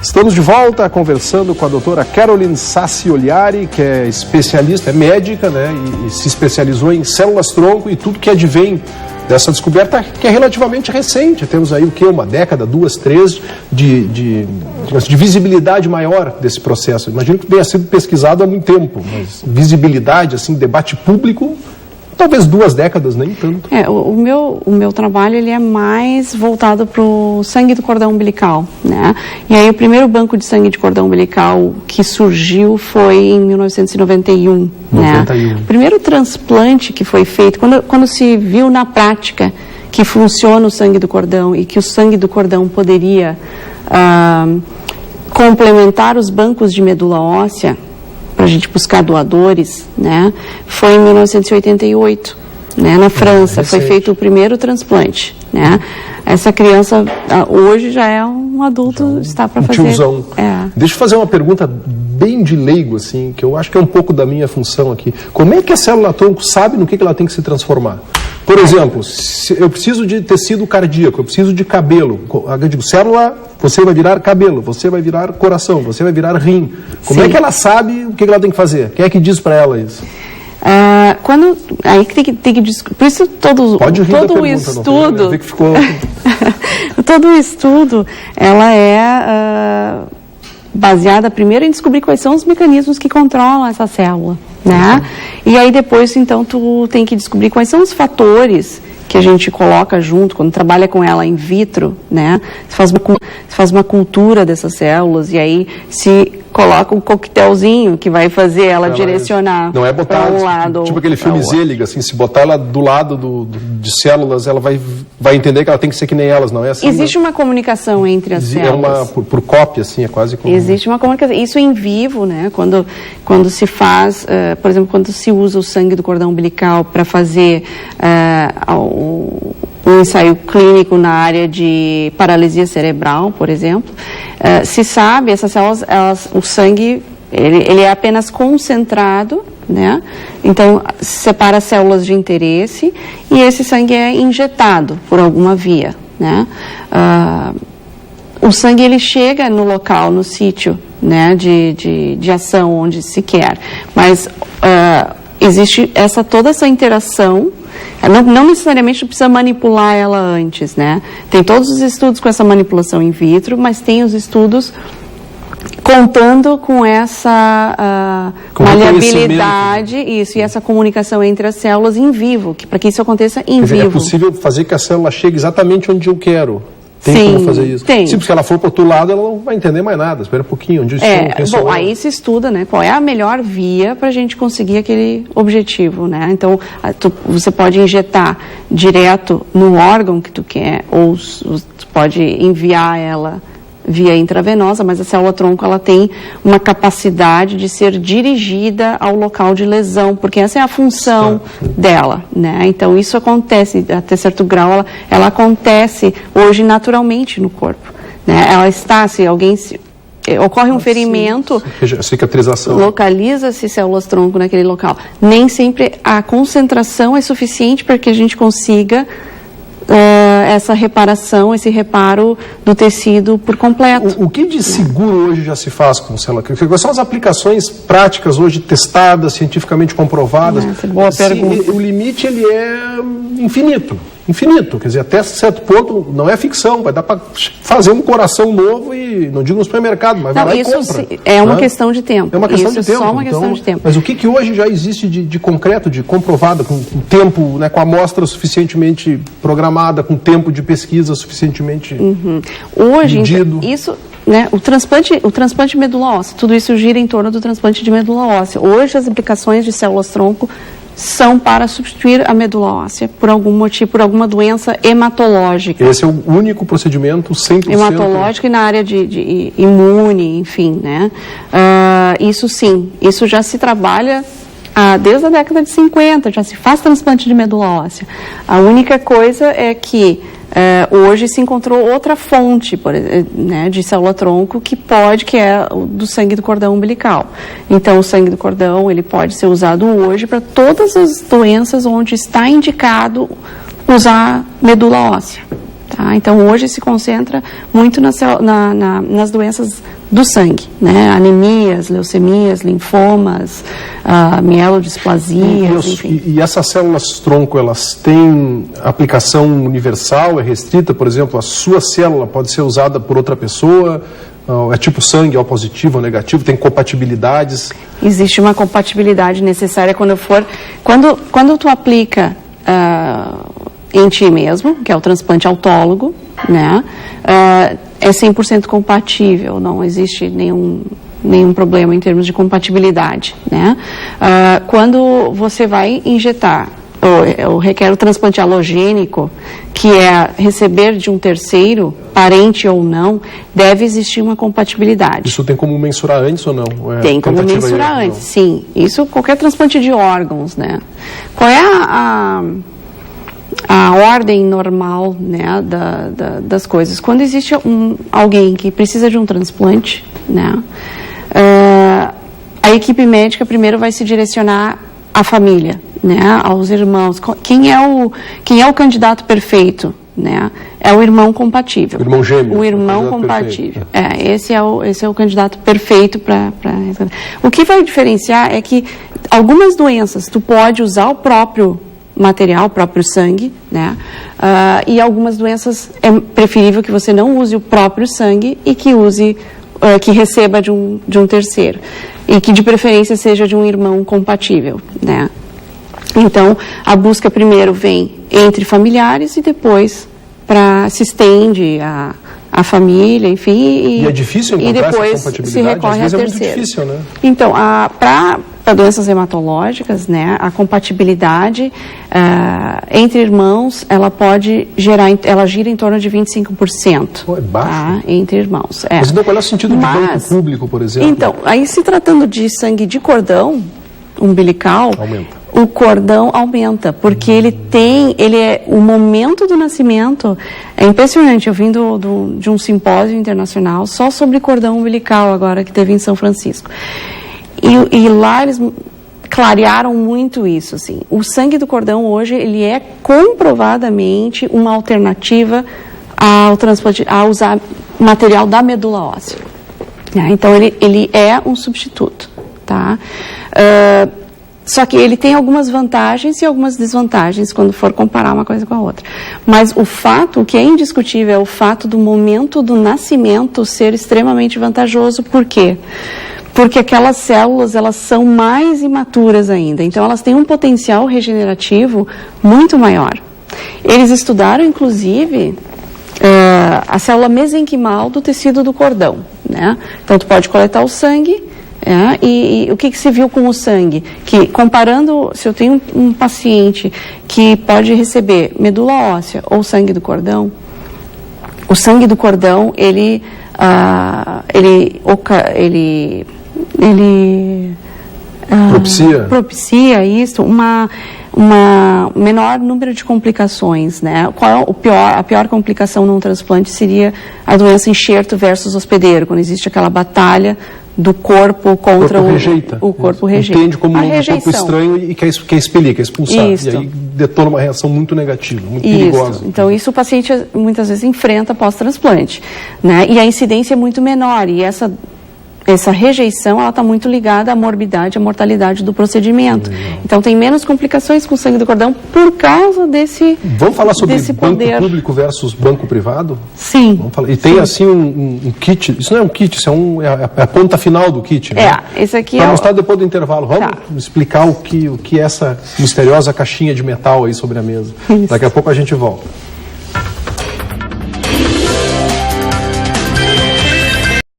Estamos de volta conversando com a doutora Caroline Sassi-Oliari, que é especialista, é médica, né, e se especializou em células-tronco e tudo que advém dessa descoberta, que é relativamente recente. Temos aí o que? Uma década, 2, 3 de visibilidade maior desse processo. Imagino que tenha sido pesquisado há muito tempo, mas visibilidade, assim, debate público, talvez 2 décadas, nem tanto. O meu trabalho ele é mais voltado para o sangue do cordão umbilical, né? E aí o primeiro banco de sangue de cordão umbilical que surgiu foi em 1991, né? O primeiro transplante que foi feito, quando se viu na prática que funciona o sangue do cordão e que o sangue do cordão poderia complementar os bancos de medula óssea, para a gente buscar doadores, né, foi em 1988, né, na França, foi feito o primeiro transplante, né. Essa criança hoje já é um adulto, está para fazer. Tiozão. Deixa eu fazer uma pergunta bem de leigo, assim, que eu acho que é um pouco da minha função aqui. Como é que a célula-tronco sabe no que ela tem que se transformar? Por exemplo, se eu preciso de tecido cardíaco, eu preciso de cabelo. Eu digo, célula, você vai virar cabelo, você vai virar coração, você vai virar rim. Como é que ela sabe o que ela tem que fazer? Quem é que diz para ela isso? Aí tem que por isso todo o estudo, ver que ficou... todo o estudo, ela é baseada primeiro em descobrir quais são os mecanismos que controlam essa célula, né? E aí depois, então, tu tem que descobrir quais são os fatores que a gente coloca junto, quando trabalha com ela in vitro, né? Você faz uma cultura dessas células e aí se coloca um coquetelzinho que vai fazer ela direcionar. Não é botar um lado, tipo aquele filme Zelig, assim, se botar ela do lado de células, ela vai entender que ela tem que ser que nem elas, não é assim? Existe uma comunicação entre as células. Por cópia, assim, é quase como... Existe uma comunicação. Isso em vivo, né? Quando se faz, por exemplo, quando se usa o sangue do cordão umbilical para fazer um ensaio clínico na área de paralisia cerebral, por exemplo, se sabe, essas células, o sangue, ele é apenas concentrado, né? Então, separa as células de interesse e esse sangue é injetado por alguma via, né? O sangue, ele chega no local, no sítio, né, de ação onde se quer, mas existe toda essa interação. Não necessariamente precisa manipular ela antes, né? Tem todos os estudos com essa manipulação in vitro, mas tem os estudos contando com essa maleabilidade, e essa comunicação entre as células em vivo, para que isso aconteça em vivo. É possível fazer que a célula chegue exatamente onde eu quero. Tem como fazer isso? Tem. Sim, porque se ela for para o outro lado, ela não vai entender mais nada. Espera um pouquinho, onde bom, aí se estuda, né, qual é a melhor via para a gente conseguir aquele objetivo, né? Então, você pode injetar direto no órgão que tu quer, ou tu pode enviar ela via intravenosa, mas a célula-tronco, ela tem uma capacidade de ser dirigida ao local de lesão, porque essa é a função dela, né? Então, isso acontece, até certo grau, ela acontece hoje naturalmente no corpo, né? Ela está, se alguém... ocorre um ferimento, cicatrização, localiza-se células-tronco naquele local. Nem sempre a concentração é suficiente para que a gente consiga essa reparação, esse reparo do tecido por completo. O que de seguro hoje já se faz com célula? Quais são as aplicações práticas hoje testadas, cientificamente comprovadas? Boa pergunta. O limite, ele é infinito. Quer dizer, até certo ponto não é ficção, vai dar para fazer um coração novo e, não digo no supermercado, mas vai lá e compra. É uma questão de tempo. É uma questão de tempo. Só uma questão de tempo. Mas o que hoje já existe de concreto, de comprovado, com tempo, né, com a amostra suficientemente programada, com tempo de pesquisa suficientemente hoje, medido? Então, isso... Né, o transplante de medula óssea, tudo isso gira em torno do transplante de medula óssea. Hoje as aplicações de células-tronco são para substituir a medula óssea por algum motivo, por alguma doença hematológica. Esse é o único procedimento 100%? Hematológico e na área de imune, enfim, né? Isso sim, isso já se trabalha desde a década de 50, já se faz transplante de medula óssea. A única coisa é que hoje se encontrou outra fonte, né, de célula-tronco que é do sangue do cordão umbilical. Então, o sangue do cordão, ele pode ser usado hoje para todas as doenças onde está indicado usar medula óssea. Tá? Tá? Então, hoje se concentra muito nas doenças do sangue, né? Anemias, leucemias, linfomas, mielodisplasias, enfim. E essas células-tronco, elas têm aplicação universal, é restrita? Por exemplo, a sua célula pode ser usada por outra pessoa? É tipo sangue, O positivo ou negativo? Tem compatibilidades? Existe uma compatibilidade necessária quando tu aplica em ti mesmo, que é o transplante autólogo, né? É 100% compatível, não existe nenhum problema em termos de compatibilidade, né? Quando você vai injetar ou requer o transplante alogênico, que é receber de um terceiro, parente ou não, deve existir uma compatibilidade. Isso tem como mensurar antes ou não? Tem como mensurar antes, sim. Isso qualquer transplante de órgãos, né? Qual é a ordem normal, né, das coisas? Quando existe alguém que precisa de um transplante, né, a equipe médica primeiro vai se direcionar à família, né, aos irmãos. Quem é o candidato perfeito, né? É o irmão compatível. O irmão gêmeo. O irmão compatível. Esse é o candidato perfeito para. O que vai diferenciar é que algumas doenças tu pode usar o próprio material, o próprio sangue, né? E algumas doenças é preferível que você não use o próprio sangue e que use, que receba de um terceiro. E que de preferência seja de um irmão compatível, né? Então, a busca primeiro vem entre familiares e depois se estende a família, enfim. E é difícil encontrar essa compatibilidade? Se recorre às vezes a é terceiro. muito difícil, né? Então, para doenças hematológicas, né, a compatibilidade entre irmãos, ela gira em torno de 25%. Pô, é baixo. Tá? Entre irmãos. Mas então qual é o sentido de banco público, por exemplo? Então, aí se tratando de sangue de cordão umbilical, o cordão aumenta, porque o momento do nascimento é impressionante. Eu vim de um simpósio internacional só sobre cordão umbilical agora, que teve em São Francisco. E lá eles clarearam muito isso, assim. O sangue do cordão hoje, ele é comprovadamente uma alternativa ao transplante, a usar material da medula óssea. Então, ele é um substituto, tá? Só que ele tem algumas vantagens e algumas desvantagens quando for comparar uma coisa com a outra. Mas o que é indiscutível é o fato do momento do nascimento ser extremamente vantajoso. Por quê? Porque aquelas células, elas são mais imaturas ainda. Então, elas têm um potencial regenerativo muito maior. Eles estudaram, inclusive, a célula mesenquimal do tecido do cordão, né? Então, tu pode coletar o sangue. E o que se viu com o sangue? Que comparando, se eu tenho um paciente que pode receber medula óssea ou sangue do cordão, o sangue do cordão, ele propicia isso, uma menor número de complicações, né? A pior complicação num transplante seria a doença enxerto versus hospedeiro, quando existe aquela batalha do corpo contra o corpo rejeita. Entende como um corpo estranho e quer expelir, quer expulsar. Isso. E aí detona uma reação muito negativa, muito perigosa. Então, isso o paciente muitas vezes enfrenta pós-transplante, né? E a incidência é muito menor. E essa rejeição, ela está muito ligada à morbidade, à mortalidade do procedimento. Então, tem menos complicações com o sangue do cordão por causa desse Vamos falar sobre banco poder público versus banco privado? Sim. Vamos falar. E tem, assim, um kit, isso não é um kit, isso é a ponta final do kit, né? Esse aqui Para mostrar depois do intervalo. Vamos explicar o que é essa misteriosa caixinha de metal aí sobre a mesa. Daqui a pouco a gente volta.